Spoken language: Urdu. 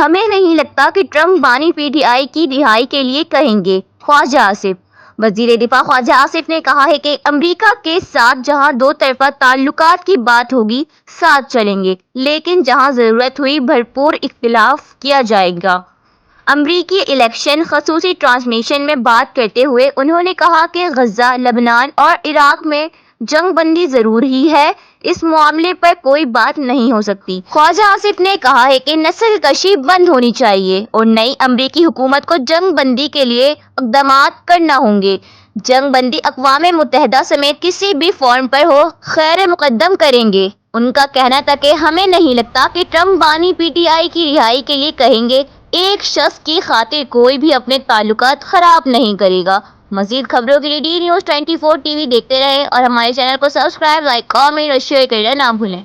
ہمیں نہیں لگتا کہ ٹرمپ بانی پی ٹی آئی کی رہائی کے لیے کہیں گے: خواجہ آصف۔ وزیر دفاع خواجہ آصف نے کہا ہے کہ امریکہ کے ساتھ جہاں دو طرفہ تعلقات کی بات ہوگی ساتھ چلیں گے، لیکن جہاں ضرورت ہوئی بھرپور اختلاف کیا جائے گا۔ امریکی الیکشن خصوصی ٹرانسمیشن میں بات کرتے ہوئے انہوں نے کہا کہ غزہ، لبنان اور عراق میں جنگ بندی ضروری ہے، اس معاملے پر کوئی بات نہیں ہو سکتی۔ خواجہ آصف نے کہا ہے کہ نسل کشی بند ہونی چاہیے اور نئی امریکی حکومت کو جنگ بندی کے لیے اقدامات کرنا ہوں گے۔ جنگ بندی اقوام متحدہ سمیت کسی بھی فورم پر ہو، خیر مقدم کریں گے۔ ان کا کہنا تھا کہ ہمیں نہیں لگتا کہ ٹرمپ بانی پی ٹی آئی کی رہائی کے لیے کہیں گے، ایک شخص کی خاطر کوئی بھی اپنے تعلقات خراب نہیں کرے گا۔ مزید خبروں کے لیے DNews 24 TV دیکھتے رہیں اور ہمارے چینل کو سبسکرائب، لائک، کامنٹ اور شیئر کرنا نہ بھولیں۔